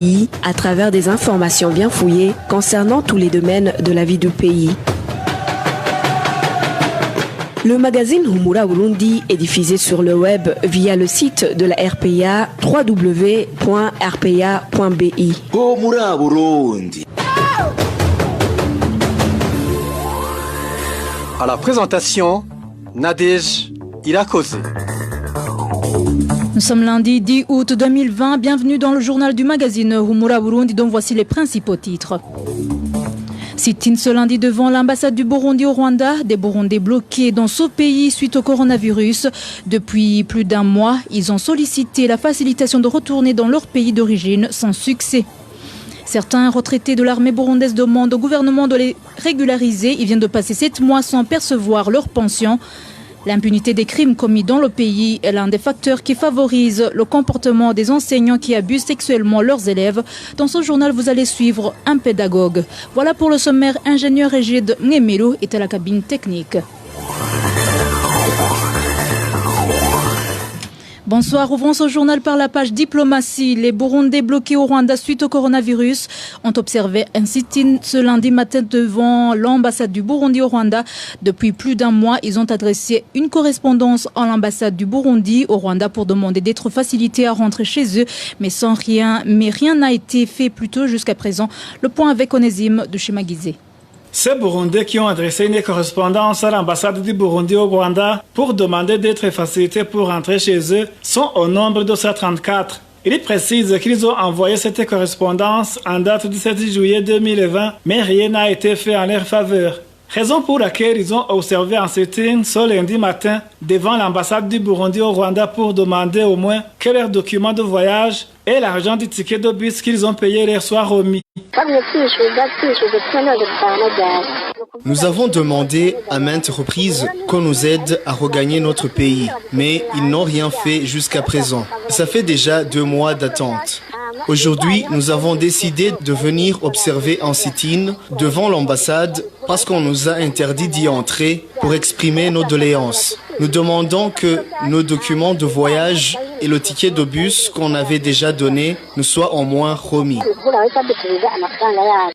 à travers des informations bien fouillées concernant tous les domaines de la vie du pays. Le magazine Humura Burundi est diffusé sur le web via le site de la RPA www.rpa.bi. Humura Burundi. À la présentation, Nadej Irakoze. Nous sommes lundi 10 août 2020. Bienvenue dans le journal du magazine Humura Burundi, dont voici les principaux titres. Sit-in ce lundi devant l'ambassade du Burundi au Rwanda. Des Burundais bloqués dans ce pays suite au coronavirus. Depuis plus d'un mois, ils ont sollicité la facilitation de retourner dans leur pays d'origine sans succès. Certains retraités de l'armée burundaise demandent au gouvernement de les régulariser. Ils viennent de passer 7 mois sans percevoir leur pension. L'impunité des crimes commis dans le pays est l'un des facteurs qui favorise le comportement des enseignants qui abusent sexuellement leurs élèves. Dans ce journal, vous allez suivre un pédagogue. Voilà pour le sommaire. Ingénieur Égide Mnemelo est à la cabine technique. Bonsoir, ouvrons ce journal par la page diplomatie. Les Burundais bloqués au Rwanda suite au coronavirus ont observé un sit-in ce lundi matin devant l'ambassade du Burundi au Rwanda. Depuis plus d'un mois, ils ont adressé une correspondance à l'ambassade du Burundi au Rwanda pour demander d'être facilités à rentrer chez eux, mais rien n'a été fait plus tôt jusqu'à présent. Le point avec Onésime de Chimagizé. Ces Burundais qui ont adressé une correspondance à l'ambassade du Burundi au Rwanda pour demander d'être facilités pour rentrer chez eux sont au nombre de 134. Ils précisent qu'ils ont envoyé cette correspondance en date du 7 juillet 2020, mais rien n'a été fait en leur faveur. Raison pour laquelle ils ont observé un sit-in ce lundi matin devant l'ambassade du Burundi au Rwanda pour demander au moins que leurs documents de voyage et l'argent du ticket de bus qu'ils ont payé leur soient remis. Nous avons demandé à maintes reprises qu'on nous aide à regagner notre pays, mais ils n'ont rien fait jusqu'à présent. Ça fait déjà 2 mois d'attente. Aujourd'hui, nous avons décidé de venir observer un sit-in devant l'ambassade parce qu'on nous a interdit d'y entrer pour exprimer nos doléances. Nous demandons que nos documents de voyage et le ticket de bus qu'on avait déjà donné nous soient au moins remis.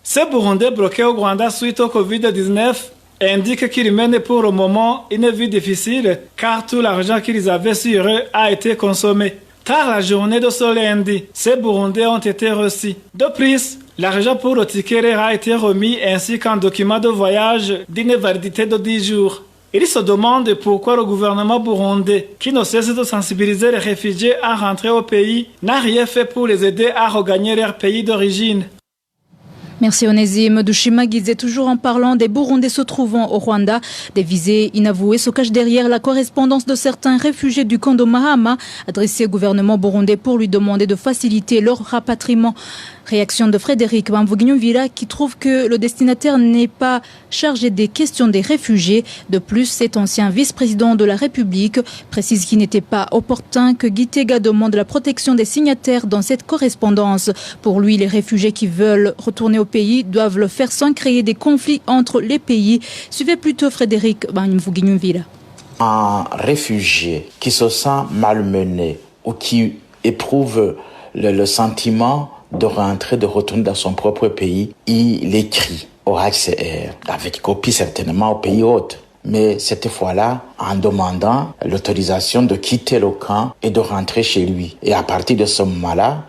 Ces Burundais bloqués au Rwanda suite au Covid-19 indiquent qu'ils mènent pour le moment une vie difficile car tout l'argent qu'ils avaient sur eux a été consommé. Tard la journée de ce lundi, ces Burundais ont été reçus. De plus, l'argent pour le ticket leur a été remis ainsi qu'un document de voyage d'une validité de 10 jours. Ils se demandent pourquoi le gouvernement burundais, qui ne cesse de sensibiliser les réfugiés à rentrer au pays, n'a rien fait pour les aider à regagner leur pays d'origine. Merci Onésime de Chimagizé. Toujours en parlant des Burundais se trouvant au Rwanda, des visées inavouées se cachent derrière la correspondance de certains réfugiés du camp de Mahama adressés au gouvernement burundais pour lui demander de faciliter leur rapatriement. Réaction de Frédéric Bamvugnyumvira qui trouve que le destinataire n'est pas chargé des questions des réfugiés. De plus, cet ancien vice-président de la République précise qu'il n'était pas opportun que Gitega demande la protection des signataires dans cette correspondance. Pour lui, les réfugiés qui veulent retourner au pays doivent le faire sans créer des conflits entre les pays. Suivez plutôt Frédéric Bamvugnyumvira. Un réfugié qui se sent malmené ou qui éprouve le sentiment de rentrer, de retourner dans son propre pays, il écrit au HCR, avec copie certainement au pays hôte. Mais cette fois-là, en demandant l'autorisation de quitter le camp et de rentrer chez lui. Et à partir de ce moment-là,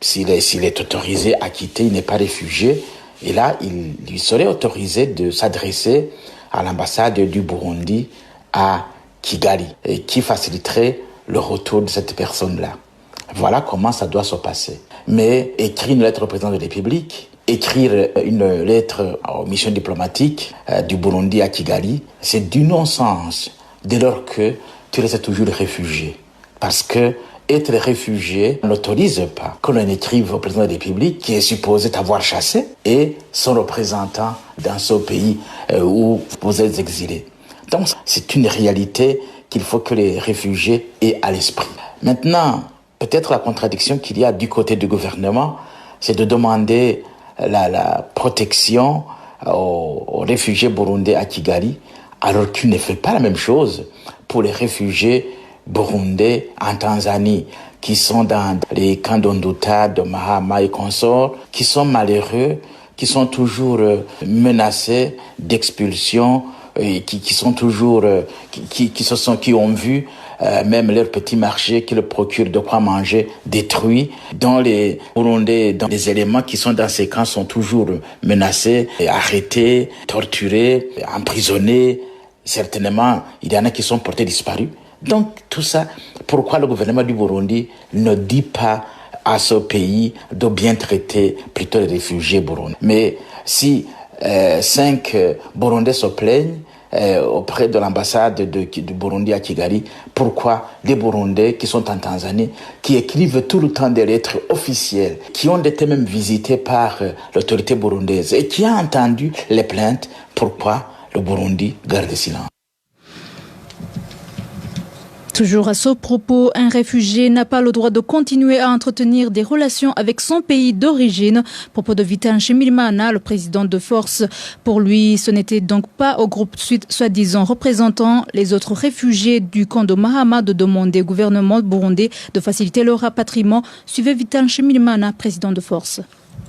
s'il est autorisé à quitter, il n'est pas réfugié. Et là, il lui serait autorisé de s'adresser à l'ambassade du Burundi à Kigali, et qui faciliterait le retour de cette personne-là. Voilà comment ça doit se passer. Mais écrire une lettre au président de la République, écrire une lettre aux missions diplomatiques du Burundi à Kigali, c'est du non-sens dès lors que tu restes toujours réfugié. Parce que être réfugié n'autorise pas que l'on écrive au président de la République qui est supposé t'avoir chassé et son représentant dans ce pays où vous êtes exilé. Donc c'est une réalité qu'il faut que les réfugiés aient à l'esprit. Maintenant, peut-être la contradiction qu'il y a du côté du gouvernement, c'est de demander la protection aux réfugiés burundais à Kigali, alors qu'il ne fait pas la même chose pour les réfugiés burundais en Tanzanie, qui sont dans les camps d'Onduta, de Mahama et consorts, qui sont malheureux, qui sont toujours menacés d'expulsion, et qui sont toujours, qui ont vu même leur petit marché qui leur procure de quoi manger détruit, dont les Burundais, dont les éléments qui sont dans ces camps sont toujours menacés, arrêtés, torturés, emprisonnés. Certainement, il y en a qui sont portés disparus. Donc tout ça, pourquoi le gouvernement du Burundi ne dit pas à ce pays de bien traiter plutôt les réfugiés burundais? Mais si 5 Burundais se plaignent auprès de l'ambassade du Burundi à Kigali, pourquoi les Burundais qui sont en Tanzanie, qui écrivent tout le temps des lettres officielles, qui ont été même visités par l'autorité burundaise et qui a entendu les plaintes, pourquoi le Burundi garde silence? Toujours à ce propos, un réfugié n'a pas le droit de continuer à entretenir des relations avec son pays d'origine. Propos de Vital Nshimirimana, le président de Force. Pour lui, ce n'était donc pas au groupe soi-disant représentant les autres réfugiés du camp de Mahama de demander au gouvernement burundais de faciliter leur rapatriement. Suivez Vital Nshimirimana, président de Force.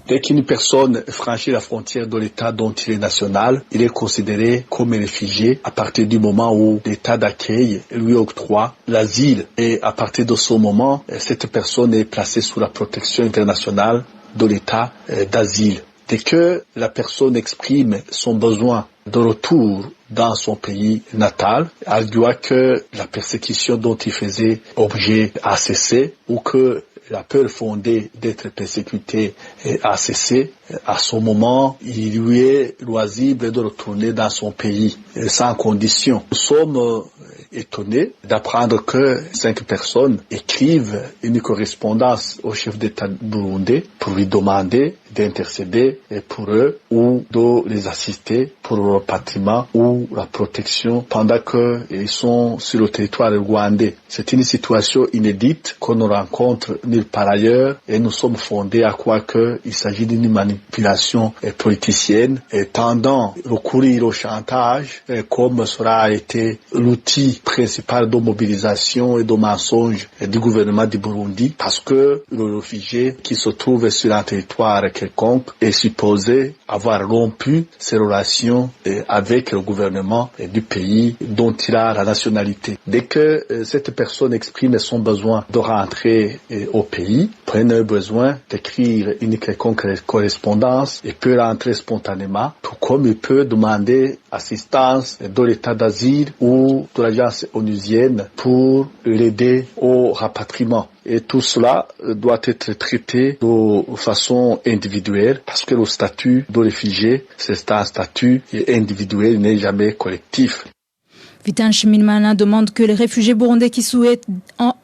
Dès qu'une personne franchit la frontière de l'État dont il est national, il est considéré comme un réfugié à partir du moment où l'État d'accueil lui octroie l'asile. Et à partir de ce moment, cette personne est placée sous la protection internationale de l'État d'asile. Dès que la personne exprime son besoin de retour dans son pays natal, arguant que la persécution dont il faisait objet a cessé ou que la peur fondée d'être persécuté a cessé, à ce moment, il lui est loisible de retourner dans son pays sans condition. Nous sommes étonnés d'apprendre que 5 personnes écrivent une correspondance au chef d'État burundais pour lui demander d'intercéder pour eux ou de les assister pour le rapatriement ou la protection pendant qu'ils sont sur le territoire rwandais. C'est une situation inédite qu'on ne rencontre nulle part ailleurs et nous sommes fondés à croire qu'il s'agit d'une manipulation politicienne tendant à recourir au chantage comme cela a été l'outil principal de mobilisation et de mensonge du gouvernement du Burundi parce que le réfugié qui se trouve sur un territoire quelconque est supposé avoir rompu ses relations avec le gouvernement du pays dont il a la nationalité. Dès que cette personne exprime son besoin de rentrer au pays, prenne besoin d'écrire une quelconque correspondance et peut rentrer spontanément, tout comme il peut demander assistance de l'état d'asile ou de l'agence onusienne pour l'aider au rapatriement. Et tout cela doit être traité de façon individuelle parce que le statut de réfugié, c'est un statut individuel, il n'est jamais collectif. Vital Nshimirimana demande que les réfugiés burundais qui souhaitent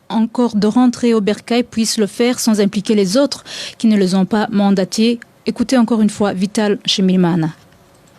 encore de rentrer au Bercail puissent le faire sans impliquer les autres qui ne les ont pas mandatés. Écoutez encore une fois Vital Nshimirimana.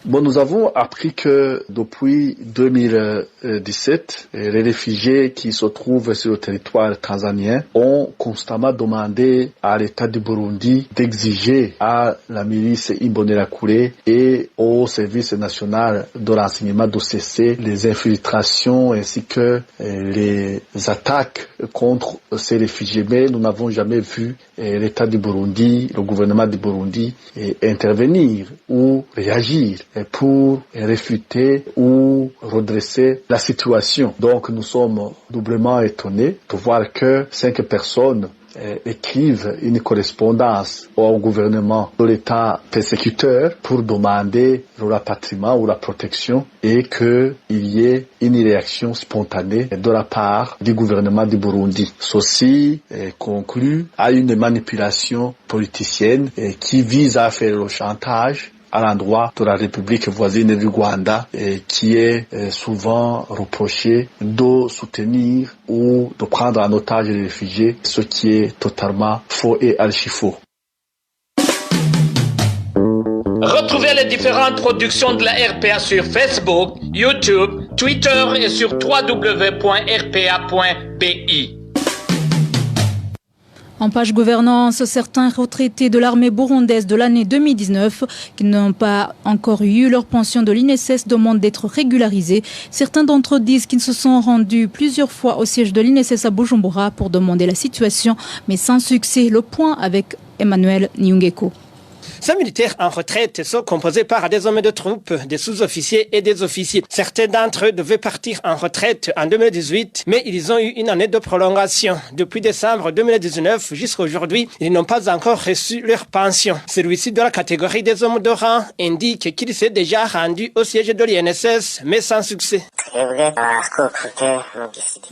Bon, nous avons appris que depuis 2017, les réfugiés qui se trouvent sur le territoire tanzanien ont constamment demandé à l'État du Burundi d'exiger à la milice Imbonerakure et au service national de renseignement de cesser les infiltrations ainsi que les attaques contre ces réfugiés. Mais nous n'avons jamais vu l'État du Burundi, le gouvernement du Burundi intervenir ou réagir pour réfuter ou redresser la situation. Donc nous sommes doublement étonnés de voir que 5 personnes écrivent une correspondance au gouvernement de l'État persécuteur pour demander le rapatriement ou la protection et qu'il y ait une réaction spontanée de la part du gouvernement du Burundi. Ceci conclut à une manipulation politicienne qui vise à faire le chantage à l'endroit de la République voisine du Rwanda qui est souvent reproché de soutenir ou de prendre en otage les réfugiés, ce qui est totalement faux et archi-faux. Retrouvez les différentes productions de la RPA sur Facebook, YouTube, Twitter et sur www.rpa.bi. En page gouvernance, certains retraités de l'armée burundaise de l'année 2019 qui n'ont pas encore eu leur pension de l'INSS demandent d'être régularisés. Certains d'entre eux disent qu'ils se sont rendus plusieurs fois au siège de l'INSS à Bujumbura pour demander la situation, mais sans succès. Le point avec Emmanuel Nyungeko. Ces militaires en retraite sont composés par des hommes de troupes, des sous-officiers et des officiers. Certains d'entre eux devaient partir en retraite en 2018, mais ils ont eu une année de prolongation. Depuis décembre 2019 jusqu'à aujourd'hui, ils n'ont pas encore reçu leur pension. Celui-ci de la catégorie des hommes de rang indique qu'il s'est déjà rendu au siège de l'INSS, mais sans succès.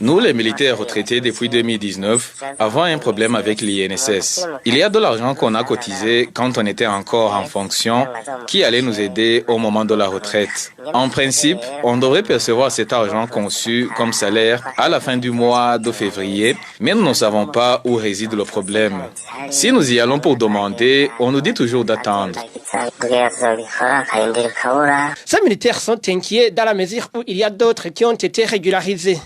Nous, les militaires retraités depuis 2019, avons un problème avec l'INSS. Il y a de l'argent qu'on a cotisé quand on était encore en fonction, qui allait nous aider au moment de la retraite. En principe, on devrait percevoir cet argent conçu comme salaire à la fin du mois de février, mais nous ne savons pas où réside le problème. Si nous y allons pour demander, on nous dit toujours d'attendre. Ces militaires sont inquiets dans la mesure où il y a d'autres qui ont été régularisés.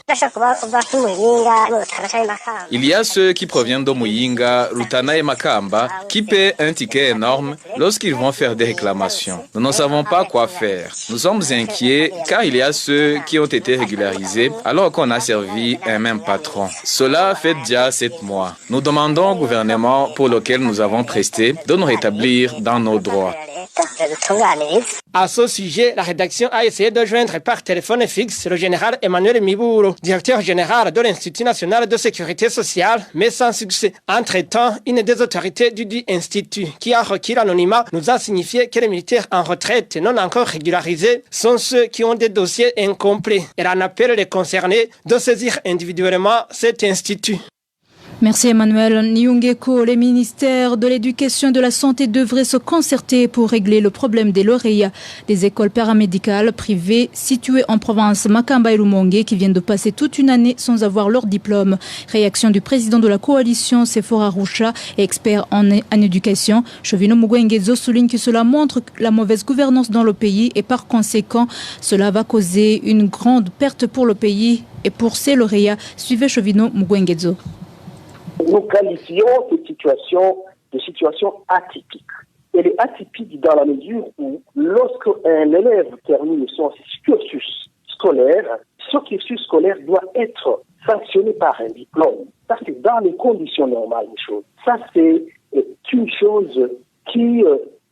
Il y a ceux qui proviennent de Muyinga, Rutana et Makamba qui paient un ticket énorme lorsqu'ils vont faire des réclamations. Nous ne savons pas quoi faire. Nous sommes inquiets car il y a ceux qui ont été régularisés alors qu'on a servi un même patron. Cela fait déjà 7 mois. Nous demandons au gouvernement pour lequel nous avons presté de nous rétablir dans nos droits. À ce sujet, la rédaction a essayé de joindre par téléphone fixe le général Emmanuel Miburo, directeur général de l'Institut national de sécurité sociale, mais sans succès. Entre-temps, une des autorités du dit institut, qui a requis l'anonymat, nous a signifié que les militaires en retraite non encore régularisés sont ceux qui ont des dossiers incomplets. Elle en appelle les concernés de saisir individuellement cet institut. Merci Emmanuel Nyungeko. Les ministères de l'Éducation et de la Santé devraient se concerter pour régler le problème des lauréats des écoles paramédicales privées situées en province Makamba et Rumonge qui viennent de passer toute une année sans avoir leur diplôme. Réaction du président de la coalition, Sephora Roucha, expert en éducation. Chovino Mugwengezo souligne que cela montre la mauvaise gouvernance dans le pays et par conséquent, cela va causer une grande perte pour le pays et pour ses lauréats. Suivez Chovino Mugwengezo. Nous qualifions cette situation de situation atypique. Elle est atypique dans la mesure où lorsque un élève termine son cursus scolaire, ce cursus scolaire doit être sanctionné par un diplôme. Ça, c'est dans les conditions normales des choses. Ça, c'est une chose qui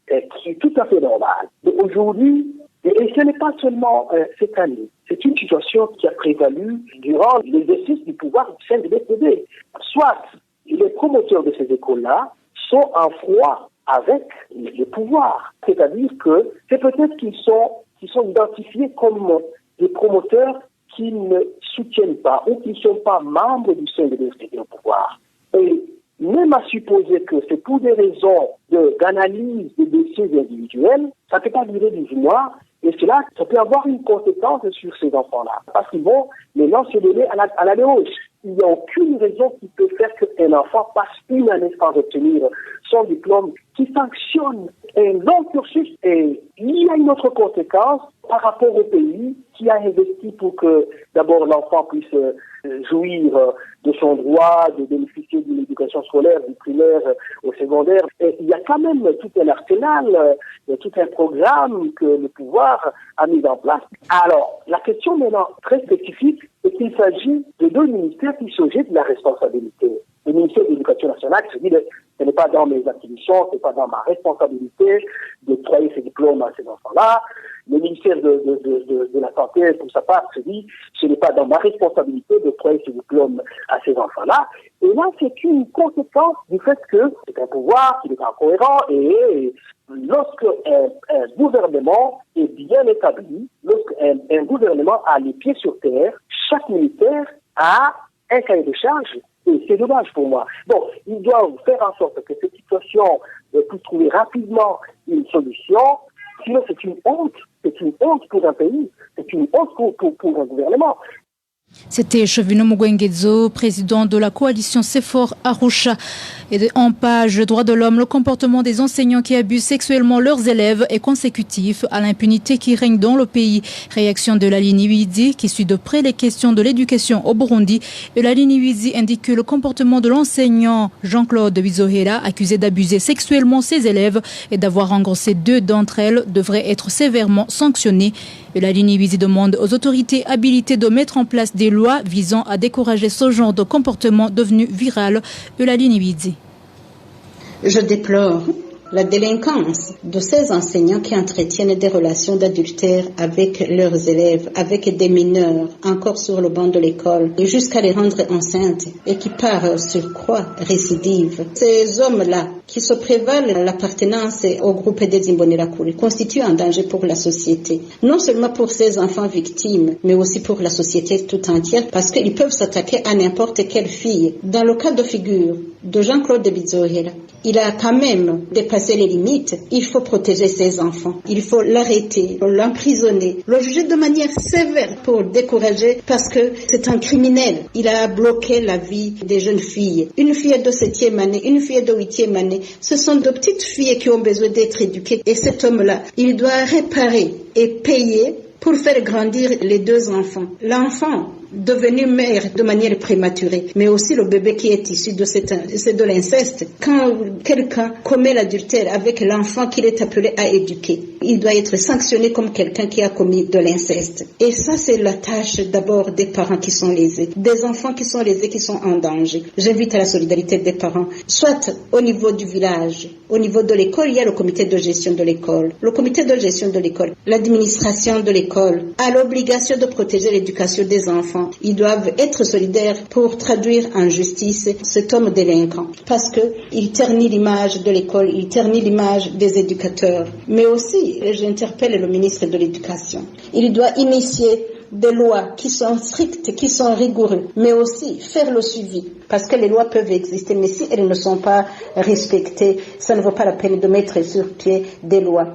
est tout à fait normale. Mais aujourd'hui, et ce n'est pas seulement cette année, c'est une situation qui a prévalu durant l'exercice du pouvoir du sein de l'FPD. Soit les promoteurs de ces écoles-là sont en froid avec le pouvoir. C'est-à-dire que c'est peut-être qu'ils sont identifiés comme des promoteurs qui ne soutiennent pas ou qui ne sont pas membres du sein de l'FPD au pouvoir. Et même à supposer que c'est pour des raisons d'analyse des dossiers individuels, ça ne peut pas durer 12 mois. Et cela, ça peut avoir une conséquence sur ces enfants-là. Parce qu'ils vont maintenant se donner à la hausse. Il n'y a aucune raison qui peut faire qu'un enfant passe une année sans obtenir son diplôme, qui sanctionne un long cursus. Et il y a une autre conséquence par rapport au pays qui a investi pour que d'abord l'enfant puisse jouir de son droit de bénéficier d'une éducation scolaire, du primaire au secondaire. Et il y a quand même tout un arsenal, tout un programme que le pouvoir a mis en place. Alors, la question maintenant très spécifique est qu'il s'agit de 2 ministères qui se jettent de la responsabilité. Le ministère de l'Éducation nationale se dit ce n'est pas dans mes attributions, ce n'est pas dans ma responsabilité d'octroyer ces diplômes à ces enfants-là. Le ministère de la Santé, pour sa part, se dit ce n'est pas dans ma responsabilité d'octroyer ces diplômes à ces enfants-là. Et là, c'est une conséquence du fait que c'est un pouvoir qui est incohérent et lorsque un gouvernement est bien établi, lorsqu'un gouvernement a les pieds sur terre, chaque ministère a un cahier de charge. Et c'est dommage pour moi. Donc, ils doivent faire en sorte que cette situation puisse trouver rapidement une solution. Sinon, c'est une honte. C'est une honte pour un pays. C'est une honte pour un gouvernement. C'était Chevino Mugwengezo, président de la coalition CEFOR Arusha. Et en page droits de l'homme, le comportement des enseignants qui abusent sexuellement leurs élèves est consécutif à l'impunité qui règne dans le pays. Réaction de Lalini Wizi qui suit de près les questions de l'éducation au Burundi. Et Lalini Wizi indique que le comportement de l'enseignant Jean-Claude Bizohera, accusé d'abuser sexuellement ses élèves et d'avoir engrossé 2 d'entre elles, devrait être sévèrement sanctionné. Et Lalini Wizi demande aux autorités habilitées de mettre en place des lois visant à décourager ce genre de comportement devenu viral. Lalini Wizi. Je déplore la délinquance de ces enseignants qui entretiennent des relations d'adultère avec leurs élèves, avec des mineurs, encore sur le banc de l'école, et jusqu'à les rendre enceintes, et qui par surcroît récidivent. Ces hommes-là, qui se prévalent l'appartenance au groupe des Imbonerakure, constituent un danger pour la société. Non seulement pour ces enfants victimes, mais aussi pour la société tout entière, parce qu'ils peuvent s'attaquer à n'importe quelle fille. Dans le cas de figure de Jean-Claude Bizohera, il a quand même dépassé les limites. Il faut protéger ses enfants. Il faut l'arrêter, l'emprisonner, le juger de manière sévère pour décourager parce que c'est un criminel. Il a bloqué la vie des jeunes filles. Une fille de 7e année, une fille de 8e année. Ce sont de petites filles qui ont besoin d'être éduquées. Et cet homme-là, il doit réparer et payer pour faire grandir les 2 enfants. L'enfant devenu mère de manière prématurée, mais aussi le bébé qui est issu de l'inceste. Quand quelqu'un commet l'adultère avec l'enfant qu'il est appelé à éduquer, il doit être sanctionné comme quelqu'un qui a commis de l'inceste. Et ça, c'est la tâche d'abord des parents qui sont lésés, des enfants qui sont lésés, qui sont en danger. J'invite à la solidarité des parents, soit au niveau du village, au niveau de l'école, il y a le comité de gestion de l'école. Le comité de gestion de l'école, l'administration de l'école a l'obligation de protéger l'éducation des enfants. Ils doivent être solidaires pour traduire en justice cet homme délinquant. Parce qu'il ternit l'image de l'école, il ternit l'image des éducateurs. Mais aussi, j'interpelle le ministre de l'Éducation. Il doit initier des lois qui sont strictes, qui sont rigoureuses, mais aussi faire le suivi. Parce que les lois peuvent exister, mais si elles ne sont pas respectées, ça ne vaut pas la peine de mettre sur pied des lois.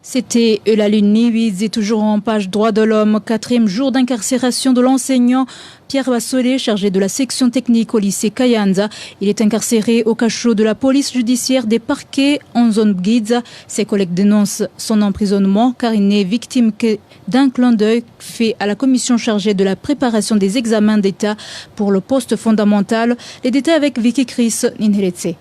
C'était Lalini Wizi, toujours en page droits de l'homme. 4e jour d'incarcération de l'enseignant Pierre Bassolé, chargé de la section technique au lycée Kayanza. Il est incarcéré au cachot de la police judiciaire des parquets en zone Bgiza. Ses collègues dénoncent son emprisonnement car il n'est victime que d'un clin d'œil fait à la commission chargée de la préparation des examens d'État pour le poste fondamental. Les détails avec Vicky Chris Ninheretse.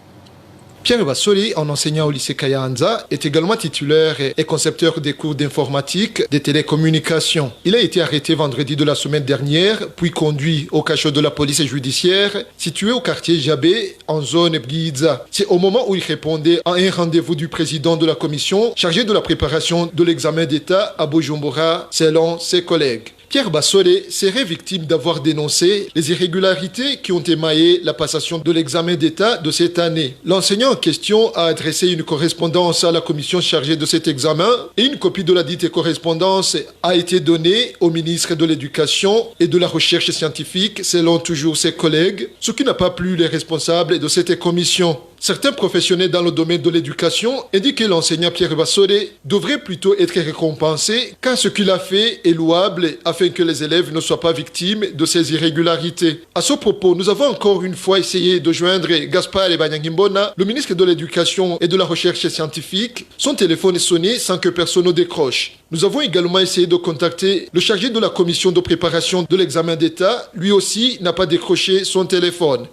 Pierre Bassolé, en enseignant au lycée Kayanza, est également titulaire et concepteur des cours d'informatique des télécommunications. Il a été arrêté vendredi de la semaine dernière, puis conduit au cachot de la police judiciaire, situé au quartier Jabé, en zone Bgiza. C'est au moment où il répondait à un rendez-vous du président de la commission chargé de la préparation de l'examen d'État à Bujumbura, selon ses collègues. Pierre Bassolé serait victime d'avoir dénoncé les irrégularités qui ont émaillé la passation de l'examen d'État de cette année. L'enseignant en question a adressé une correspondance à la commission chargée de cet examen et une copie de la dite correspondance a été donnée au ministre de l'Éducation et de la Recherche scientifique, selon toujours ses collègues, ce qui n'a pas plu les responsables de cette commission. Certains professionnels dans le domaine de l'éducation indiquent que l'enseignant Pierre Bassolé devrait plutôt être récompensé car ce qu'il a fait est louable afin que les élèves ne soient pas victimes de ces irrégularités. À ce propos, nous avons encore une fois essayé de joindre Gaspard Ebanyangimbona, le ministre de l'Éducation et de la Recherche scientifique. Son téléphone est sonné sans que personne ne décroche. Nous avons également essayé de contacter le chargé de la commission de préparation de l'examen d'État. Lui aussi n'a pas décroché son téléphone.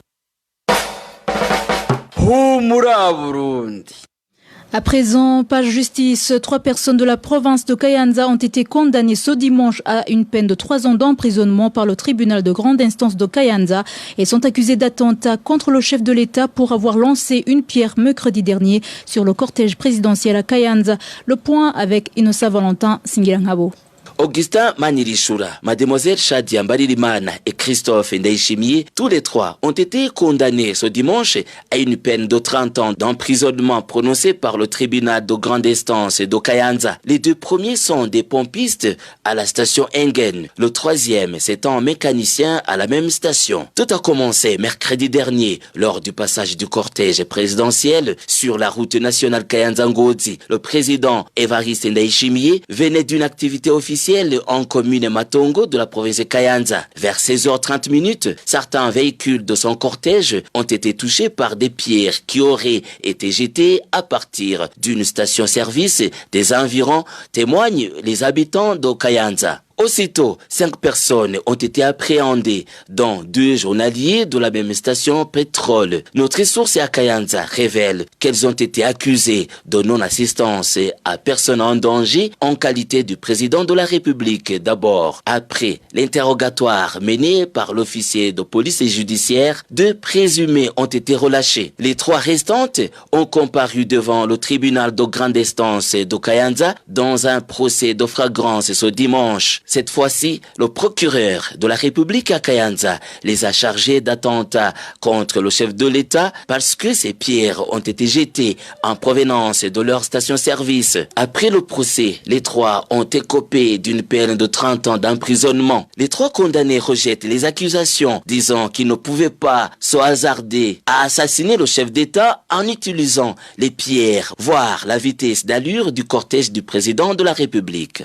À présent, page justice, 3 personnes de la province de Kayanza ont été condamnées ce dimanche à une peine de 3 ans d'emprisonnement par le tribunal de grande instance de Kayanza et sont accusées d'attentat contre le chef de l'État pour avoir lancé une pierre mercredi dernier sur le cortège présidentiel à Kayanza. Le point avec Innocent Valentin Singirangabo. Augustin Manirishura, Mademoiselle Shadia Mbaririmana et Christophe Ndaishimiye, tous les 3 ont été condamnés ce dimanche à une peine de 30 ans d'emprisonnement prononcée par le tribunal de grande instance de Kayanza. Les 2 premiers sont des pompistes à la station Engen. Le 3e, c'est un mécanicien à la même station. Tout a commencé mercredi dernier lors du passage du cortège présidentiel sur la route nationale Kayanza-Ngozi. Le président Évariste Ndaishimiye venait d'une activité officielle officielle en commune Matongo de la province de Kayanza. Vers 16h30, certains véhicules de son cortège ont été touchés par des pierres qui auraient été jetées à partir d'une station-service des environs, témoignent les habitants de Kayanza. Aussitôt, 5 personnes ont été appréhendées, dont 2 journaliers de la même station pétrole. Notre source à Kayanza révèle qu'elles ont été accusées de non-assistance à personne en danger en qualité du président de la République d'abord. Après l'interrogatoire mené par l'officier de police judiciaire, 2 présumés ont été relâchés. Les 3 restantes ont comparu devant le tribunal de grande instance de Kayanza dans un procès de flagrance ce dimanche. Cette fois-ci, le procureur de la République à Kayanza les a chargés d'attentat contre le chef de l'État parce que ces pierres ont été jetées en provenance de leur station-service. Après le procès, les 3 ont écopé d'une peine de 30 ans d'emprisonnement. Les 3 condamnés rejettent les accusations, disant qu'ils ne pouvaient pas se hasarder à assassiner le chef d'État en utilisant les pierres, voire la vitesse d'allure du cortège du président de la République.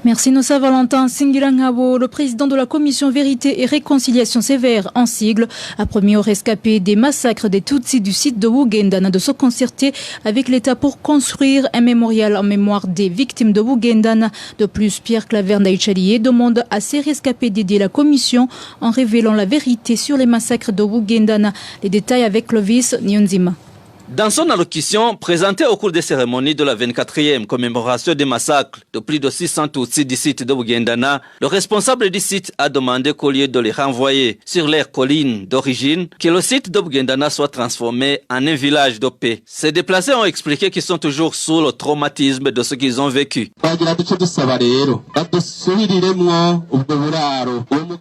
Merci Nossa Valentin Singirangabo, le président de la commission Vérité et Réconciliation sévère en sigle, a promis aux rescapés des massacres des Tutsis du site de Wugendana de se concerter avec l'État pour construire un mémorial en mémoire des victimes de Wugendana. De plus, Pierre Claver Ndayishimiye demande à ces rescapés d'aider la commission en révélant la vérité sur les massacres de Wugendana. Les détails avec Clovis Nyonzima. Dans son allocution présentée au cours des cérémonies de la 24e commémoration des massacres de plus de 600 Tutsis du site de Wugendana, le responsable du site a demandé qu'au lieu de les renvoyer sur leur colline d'origine, que le site de Wugendana soit transformé en un village de paix. Ces déplacés ont expliqué qu'ils sont toujours sous le traumatisme de ce qu'ils ont vécu.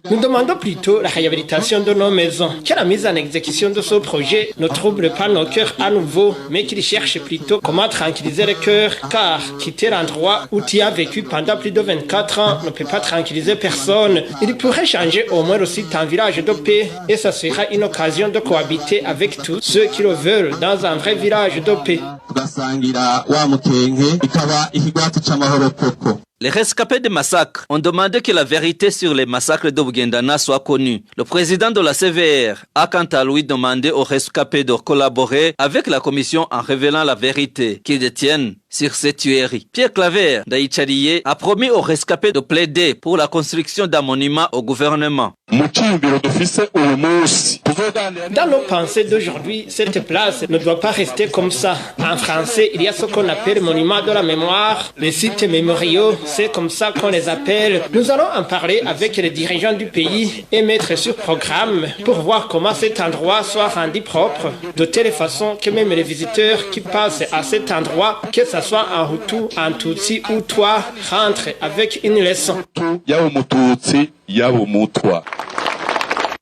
Nous demandons plutôt la réhabilitation de nos maisons. Que la mise en exécution de ce projet ne trouble pas nos cœurs à nouveau, mais qu'il cherche plutôt comment tranquilliser le cœur, car quitter l'endroit où tu as vécu pendant plus de 24 ans ne peut pas tranquilliser personne. Il pourrait changer au moins le site en village de paix, et ça sera une occasion de cohabiter avec tous ceux qui le veulent dans un vrai village de paix. Les rescapés des massacres ont demandé que la vérité sur les massacres de Wugendana soit connue. Le président de la CVR a quant à lui demandé aux rescapés de collaborer avec la commission en révélant la vérité qu'ils détiennent sur ces tueries. Pierre Claver Ndayishimiye a promis aux rescapés de plaider pour la construction d'un monument au gouvernement. Dans nos pensées d'aujourd'hui, cette place ne doit pas rester comme ça. En français, il y a ce qu'on appelle monument de la mémoire, les sites mémoriaux, c'est comme ça qu'on les appelle. Nous allons en parler avec les dirigeants du pays et mettre sur programme pour voir comment cet endroit soit rendu propre, de telle façon que même les visiteurs qui passent à cet endroit, que ce soit en Hutu, en Tutsi ou toi, rentrent avec une leçon.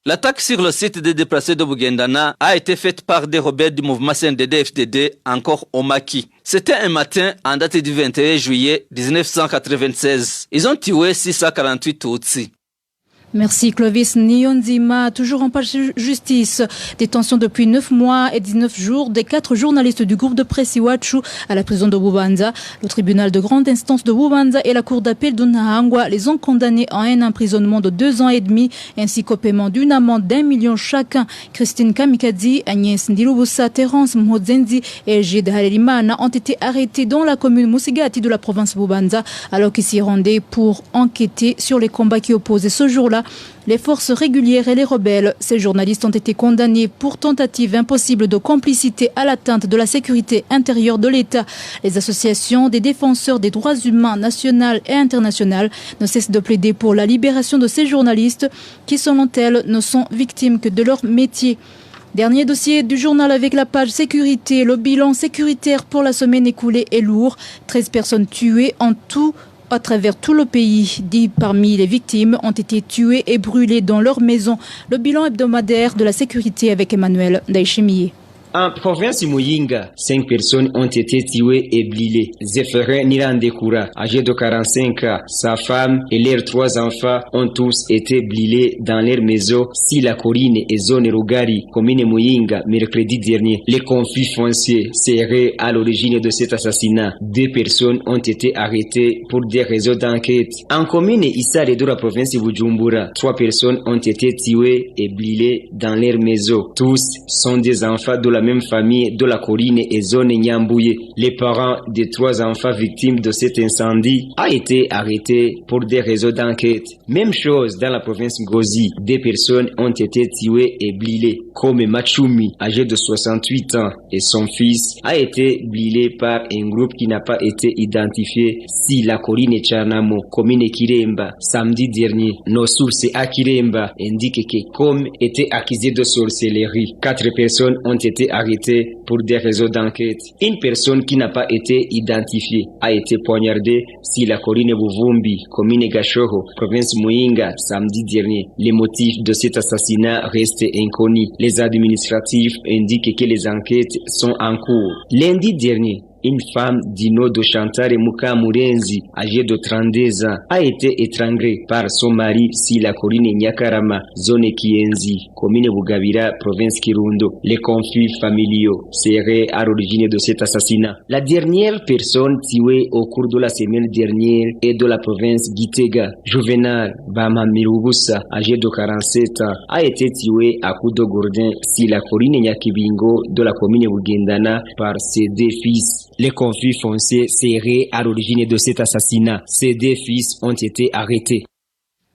L'attaque sur le site des déplacés de Wugendana a été faite par des rebelles du mouvement CNDD-FDD, encore au Maki. C'était un matin en date du 21 juillet 1996. Ils ont tué 648 Tutsis. Merci Clovis Nyonzima. Toujours en page justice. Détention depuis 9 mois et 19 jours des 4 journalistes du groupe de presse Iwachu à la prison de Bubanza. Le tribunal de grande instance de Bubanza et la cour d'appel de Nahangwa les ont condamnés à un emprisonnement de 2 ans et demi ainsi qu'au paiement d'une amende d'1 million chacun. Christine Kamikazi, Agnès Ndilubusa, Terence Mhodzenzi et Gide Harerimana ont été arrêtés dans la commune Musigati de la province Bubanza alors qu'ils s'y rendaient pour enquêter sur les combats qui opposaient ce jour-là les forces régulières et les rebelles. Ces journalistes ont été condamnés pour tentative impossible de complicité à l'atteinte de la sécurité intérieure de l'État. Les associations des défenseurs des droits humains nationales et internationales ne cessent de plaider pour la libération de ces journalistes qui, selon elles, ne sont victimes que de leur métier. Dernier dossier du journal avec la page sécurité. Le bilan sécuritaire pour la semaine écoulée est lourd. 13 personnes tuées en tout à travers tout le pays. 10 parmi les victimes ont été tuées et brûlées dans leur maison. Le bilan hebdomadaire de la sécurité avec Emmanuel Ndayishimiye. En province Muyinga, 5 personnes ont été tuées et brûlées. Zéphérin Nirandekoura, âgé de 45 ans, sa femme et leurs 3 enfants ont tous été brûlés dans leur maison si la Corine et zone Rugari, commune Muyinga, mercredi dernier. Les conflits fonciers seraient à l'origine de cet assassinat. 2 personnes ont été arrêtées pour des raisons d'enquête. En commune Issare de la province Bujumbura, 3 personnes ont été tuées et brûlées dans leur maison. Tous sont des enfants de la même famille de la Corine et zone Nyambouye. Les parents des 3 enfants victimes de cet incendie ont été arrêtés pour des raisons d'enquête. Même chose dans la province Ngozi. 2 personnes ont été tuées et brûlées. Comme Machumi, âgé de 68 ans, et son fils a été brûlé par un groupe qui n'a pas été identifié si la Corine et Chanamo, commune Kiremba, samedi dernier. Nos sources à Kiremba indiquent que Kom était accusé de sorcellerie. 4 personnes ont été arrêtées pour des raisons d'enquête. Une personne qui n'a pas été identifiée a été poignardée si la Corine Buvumbi, commune Gashoho, province Muyinga, samedi dernier. Les motifs de cet assassinat restent inconnus. Les administratifs indiquent que les enquêtes sont en cours. Lundi dernier, une femme d'Ino de Chantare Muka Murenzi, âgée de 32 ans, a été étranglée par son mari si la Corine Nyakarama, zone Kienzi, commune Bugabira, province Kirundo. Les conflits familiaux seraient à l'origine de cet assassinat. La dernière personne tuée au cours de la semaine dernière est de la province Gitega. Juvenal Bamamirubusa, âgé de 47 ans, a été tué à coups de gourdin si la Corine Nyakibingo de la commune Bugendana par ses 2 fils. Les conflits fonciers seraient à l'origine de cet assassinat. Ces 2 fils ont été arrêtés.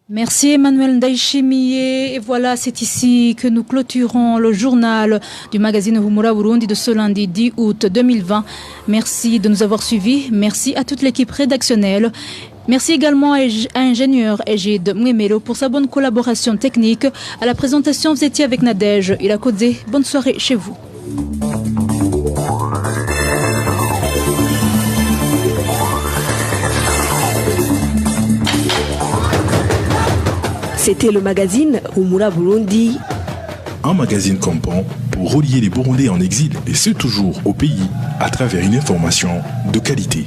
Merci Emmanuel Ndaishimiye. Et voilà, c'est ici que nous clôturons le journal du magazine Humura Burundi de ce lundi 10 août 2020. Merci de nous avoir suivis. Merci à toute l'équipe rédactionnelle. Merci également à ingénieur Egide Mwemero pour sa bonne collaboration technique. À la présentation, vous étiez avec Nadège Irakodze. Bonne soirée chez vous. C'était le magazine Humura Burundi. Un magazine comprend pour relier les Burundais en exil et ceux toujours au pays à travers une information de qualité.